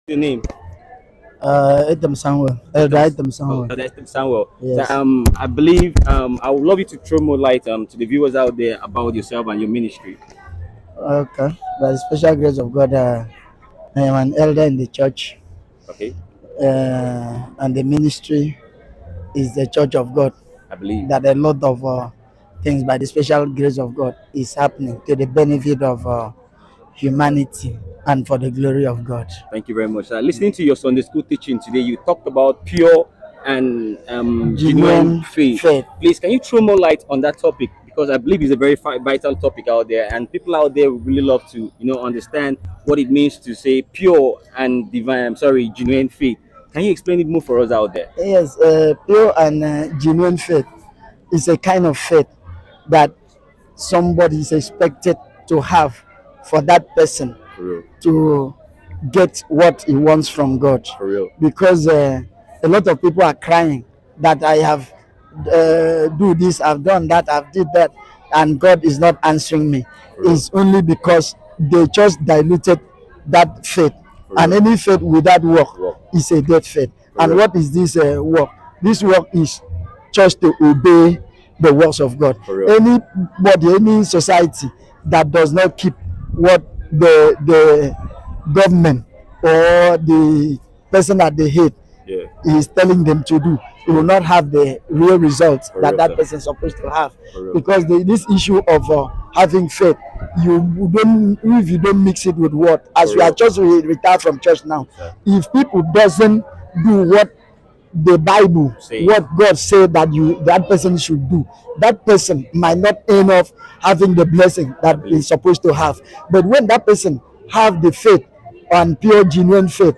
Your name? Item Samuel. Item Oh, Samuel. that's Samuel. So, Yes. I believe I would love you to throw more light to the viewers out there about yourself and your ministry. Okay. By the special grace of God, I am an elder in the church, Okay, and the ministry is the Church of God. I believe. That a lot of things, by the special grace of God, is happening to the benefit of humanity and for the glory of God. Thank you very much. Listening to your Sunday school teaching today, you talked about pure and genuine Genuine faith. faith. Please, can you throw more light on that topic? Because I believe it's a very vital topic out there, and people out there would really love to, understand what it means to say pure and divine. I'm sorry, genuine faith. Can you explain it more for us out there? Yes, pure and genuine faith is a kind of faith that somebody is expected to have for that person For real, to get what he wants from God. for real. Because a lot of people are crying that I have do this, I've done that, I've did that, and God is not answering me. For real. It's only because they just diluted that faith. For And real. any faith without work Work. is a dead faith. And real. what is this work? This work is just to obey the words of God. For real. Anybody, any society that does not keep what the government or the person that they hate Yeah, is telling them to do, it will not have the real results For that real, that sir. person is supposed to have. For real. Because this issue of having faith, you don't, if you don't mix it with what, as For we are real. just retired from church now, Sir. if people doesn't do what the Bible, Say. what God said that person should do, that person might not end up having the blessing that he's supposed to have. But when that person have the faith and pure genuine faith,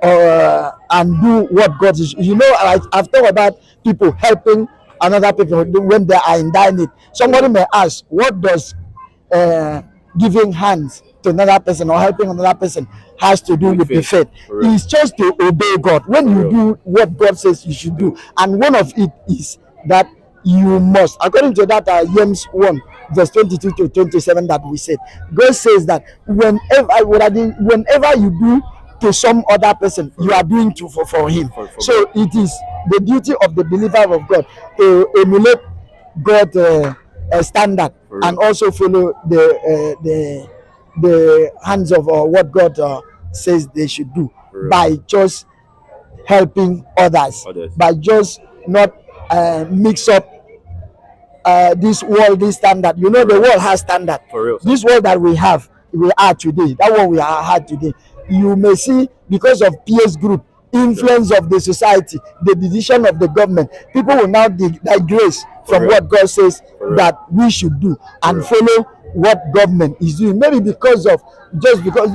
and do what God is, I've thought about people helping another people when they are in dire need. Somebody may ask, what does uh, giving hands to another person or helping another person has to do with the faith? For real. It's just to obey God. When you real. do what God says you should do, and one of it is that you must, according to that James 1 verse 22 to 27 that we said, God says that whenever you do to some other person, you are doing to for him. For So God. it is the duty of the believer of God to emulate God standard For real. and also follow the hands of what God says they should do For real. by just helping others, Others. by just not mix up this world, this standard. You know, the world has standard. For real, sir. This world that we are today, that what we are had today, you may see because of peers group, influence of the society, the decision of the government, people will now digress from real. what God says For real. that we should do and real. follow what government is doing. Maybe because of, just because,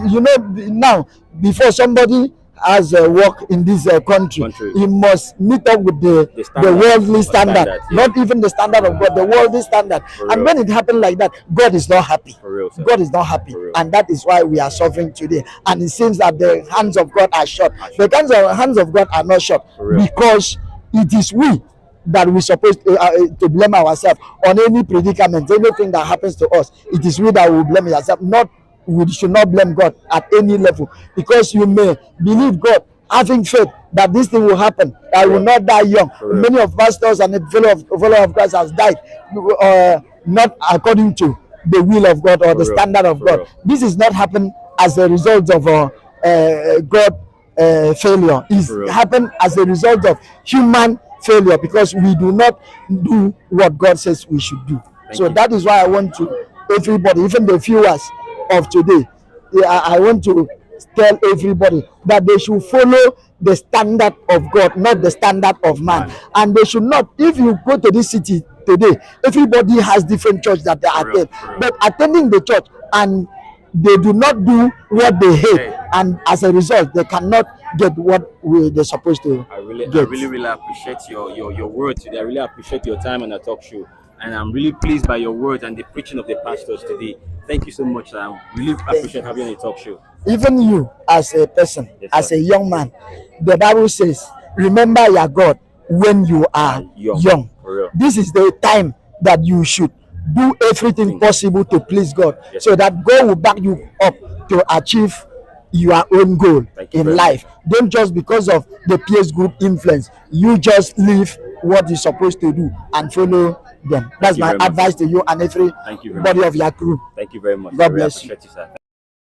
now, before somebody has work in this country, he must meet up with the standard. worldly Or standard, standard, yeah. not even the standard of God, the worldly standard. For And real. when it happened like that, God is not happy. For real, sir. God is not happy, For real. and that is why we are suffering today. And it seems that the hands of God are short. The hands of God are not short For real. because it is we that we supposed to blame ourselves on any predicament, anything that happens to us. It is we that will blame ourselves. Not, we should not blame God at any level, because you may believe God, having faith that this thing will happen, that I will not die young. real. Many of pastors and the follower of Christ has died not according to the will of God or the real. standard of For God. real. This is not happen as a result of God failure. It's For real. happen as a result of human failure, because we do not do what God says we should do. So you. that is why I want to everybody, even the viewers of today, I want to tell everybody that they should follow the standard of God, not the standard of man. And they should not, if you go to this city today, everybody has different church that they attend, but attending the church and they do not do what they hate, and as a result they cannot get what they're supposed to I really get. appreciate your words today. I really appreciate your time on the talk show, and I'm really pleased by your words and the preaching of the pastors today. Thank you so much. I really appreciate having you on the talk show. Even you as a person, Yes, as sir. a young man, the Bible says, remember your God when you are young. For real. This is the time that you should do everything possible to please God, Yes, so that God will back you up to achieve your own goal Thank you in very life. Don't just because of the peers group influence, you just leave what you're supposed to do and follow them. That's you my very much. advice to you and Thank you very everybody much. of your crew. Thank you very much. I God really bless you. appreciate you, sir.